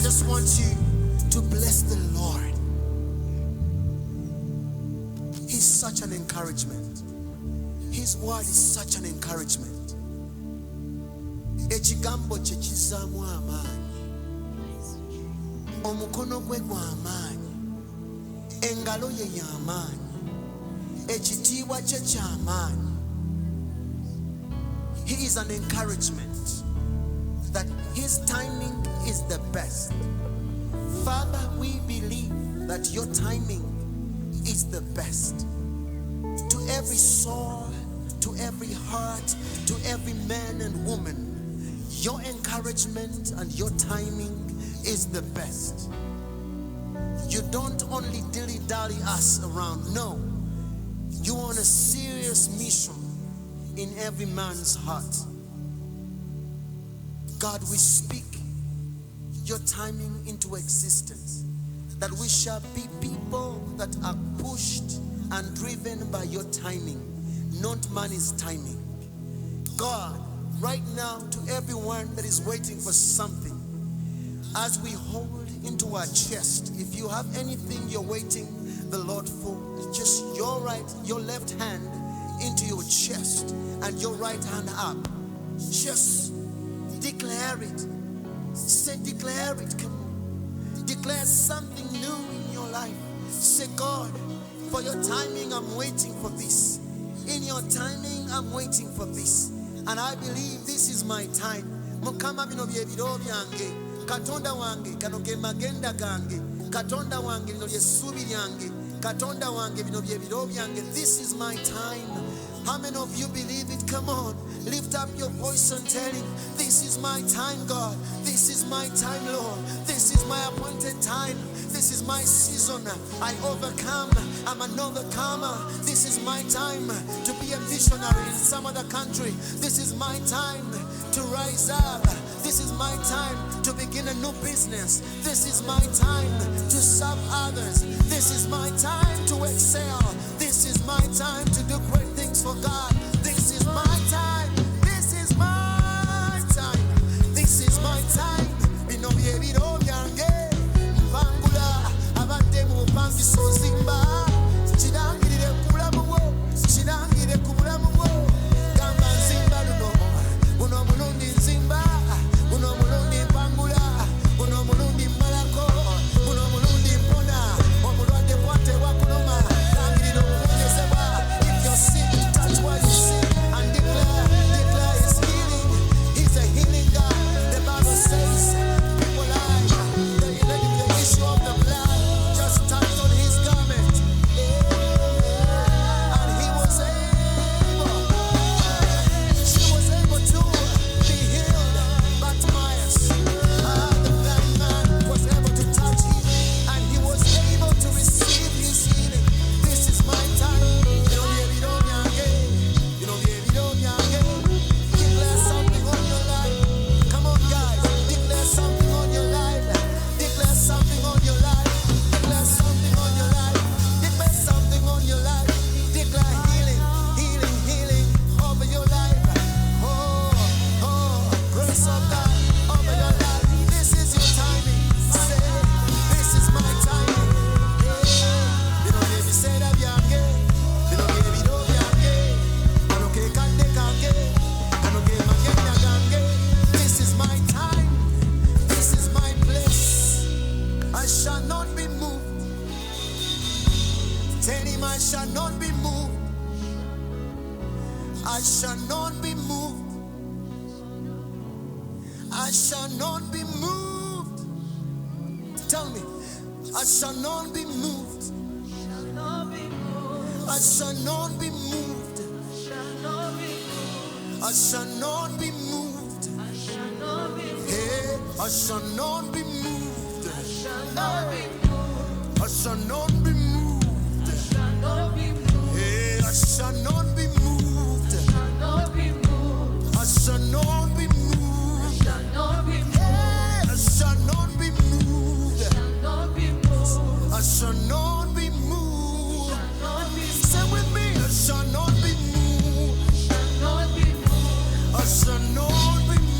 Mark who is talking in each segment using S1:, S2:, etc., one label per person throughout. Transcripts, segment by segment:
S1: just want you to bless the Lord. He's such an encouragement. His word is such an encouragement. Ekigambo kye kizaamu amaanyi. Omukono gwe gwa amaanyi. Engalo ye y'amaanyi. Ekitiibwa kye ky'amaanyi. He is an encouragement that his timing is the best. Father, we believe that your timing is the best. To every soul, to every heart, to every man and woman, your encouragement and your timing is the best. You don't only dilly-dally us around, no. You're on a serious mission in every man's heart. God, we speak your timing into existence, that we shall be people that are pushed and driven by your timing, not man's timing. God, right now, to everyone that is waiting for something, as we hold into our chest, if you have anything you're waiting the Lord for, just your left hand into your chest and your right hand up. Just declare it. Say, declare it. Come on. Declare something new in your life. Say, God, for your timing, I'm waiting for this. In your timing, I'm waiting for this. And I believe this is my time. Mukama bino bye biro byange. Katonda wange kano ge magenda gange. Katonda wange bino bye ssuubi lyange. Katonda wange bino bye biro byange. This is my time. How many of you believe it? Come on, lift up your voice and tell him, this is my time, God. This is my time, Lord. This is my appointed time. This is my season. I overcome. I'm an overcomer. This is my time to be a missionary in some other country. This is my time to rise up. This is my time to begin a new business. This is my time to serve others. This is my time to excel. This is my time to do great things for God. This is my time. This is my time. This is my time. Bino bye biro byange. Mpangula abadde mu bupangiso zimba. Kirangirire ku bulamu bwo. Kirangirire ku bulamu bwo. Gamba nzimba luno. Buno mulundi nzimba. Buno mulundi mpangula. Buno mulundi mmalako. Buno mulundi mpona. Omulwadde bwate wakuluma. Langirira obulungisebwa. If you're sick, touch what you see and declare his healing. He's a healing God. The Bible says people lie. The issue of the blood just touched on his garment. And he was able. She was able to be healed. Bartimaeus, the blind man, was able to touch him. And he was able to receive his healing. This is my time. Declare something on your life. Come on, guys. Declare something on your life. Declare something on your life. Declare something on your life. Declare something on your life. Declare healing, healing, healing over your life. Grace of God over your life. This is your timing. Say, this is my timing. Bino bye biseera byange. Bino bye biro byange. Kano ke kadde kange. Kano ge magenda gange. This is my time. This is my place. I shall not be moved. Tell him I shall not be moved. I shall not be moved. I shall not be moved. Tell me, I shall not be moved. I shall not be moved. I shall not be moved. Hey, I shall not be moved. I shall not be moved. Hey, I shall not be moved. I shall not be moved. Hey, I shall not be moved. I shall not be moved. Say with me, I shall not be moved. I shall not be moved. I shall not be moved.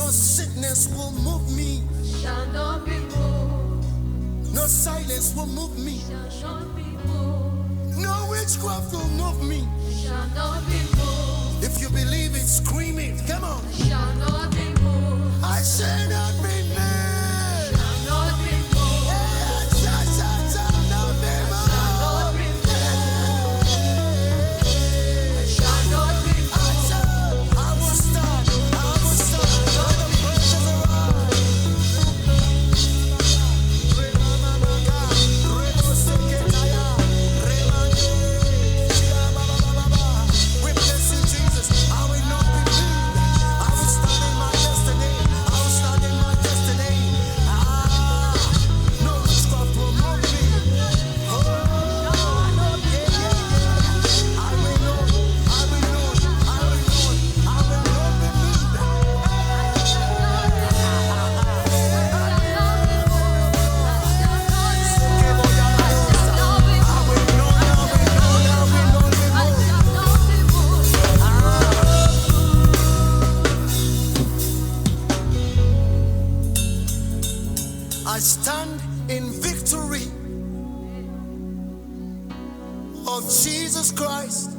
S1: No sickness will move me.
S2: Shall not be moved.
S1: No silence will move me.
S2: Shall not be moved.
S1: No witchcraft will move me.
S2: Shall not be moved.
S1: If you believe it, scream it. Come on.
S2: Shall not be moved.
S1: I shall not be moved.
S2: Shall not be moved.
S1: Shall not be moved.
S2: Shall not be moved. Shall not be moved.
S1: I will stand. I will stand. By the praises of God. We bless you, Jesus. I will not be moved. I will stand in my destiny. I will stand in my destiny. No witchcraft will move me. Oh, yeah. I will not. I will not. I will not. I will not be moved. I stand in victory of Jesus Christ.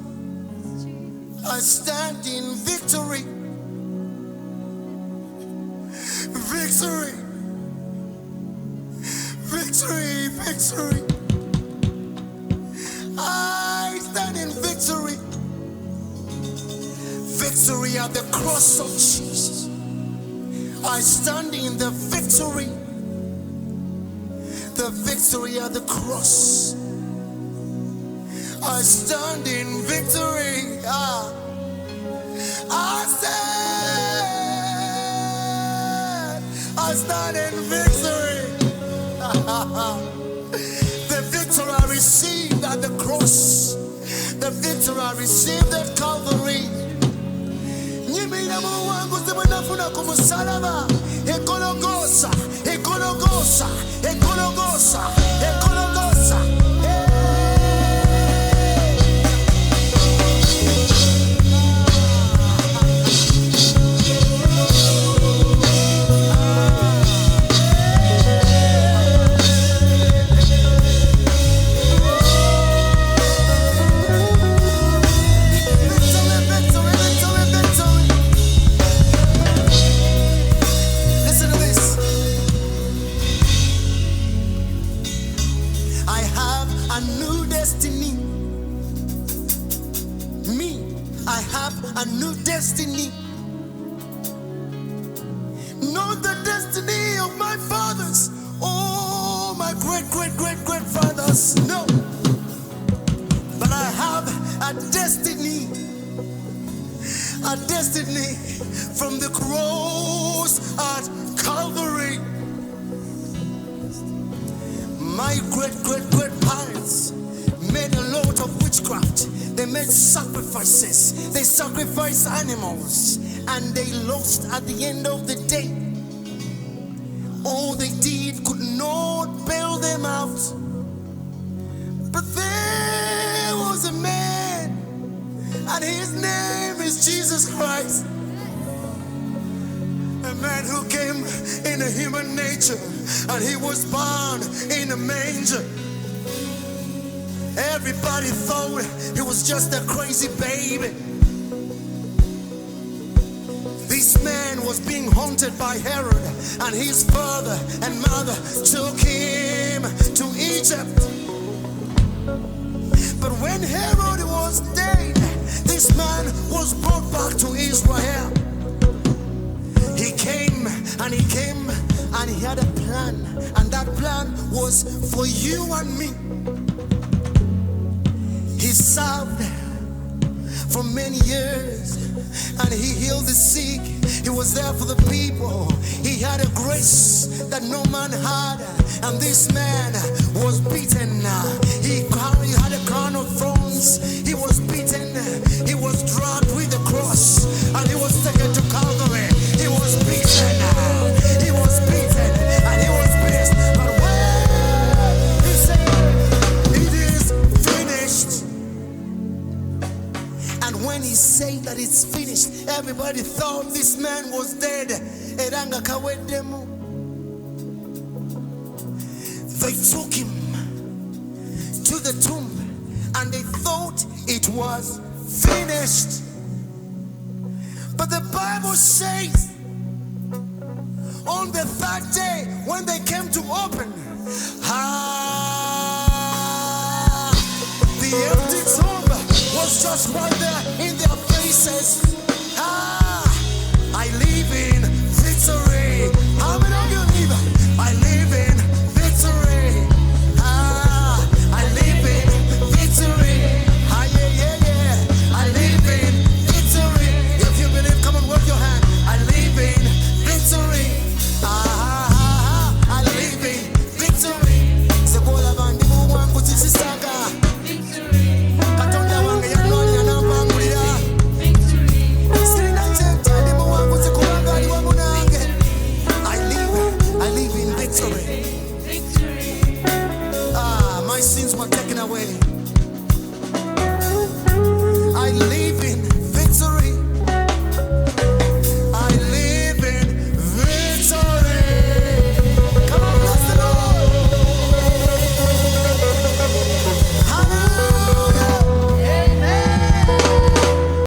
S1: I stand in victory. Victory. Victory. Victory. I stand in victory. Victory at the cross of Jesus. I stand in the victory. The victory at the cross. I stand in victory. I stand in victory. The victory I received at the cross. The victory I received at Calvary. Nyimina wangu zimenafuna kumusalaba. Ekologosa, ekologosa, ekologosa, ekologosa. Listen to this. I have a new destiny. I have a new destiny. Not the destiny of my fathers. Oh, my great-great-great-grandfathers. No. But I have a destiny. A destiny from the cross at Calvary. My great-great-great-parents made a lot of witchcraft. They made sacrifices. They sacrificed animals. And they lost at the end of the day. All they did could not bail them out. But there was a man, and his name is Jesus Christ. A man who came in a human nature, and he was born in a manger. Everybody thought he was just a crazy baby. This man was being haunted by Herod, and his father and mother took him to Egypt. But when Herod was dead, this man was brought back to Israel. He came and he had a plan, and that plan was for you and me. He served for many years, and he healed the sick. He was there for the people. He had a grace that no man had, and this man was beaten. He had a crown of thorns. He was beaten. He was dragged with the cross, and he was taken to Calvary. He was beaten. He was beaten, and he was pierced. But when he said, "It is finished," and when he said that it's finished, everybody Everybody thought this man was dead. Eranga kaweddemu. They took him to the tomb and they thought it was finished. But the Bible says on the third day when they came to open, the empty tomb was just right there in their faces.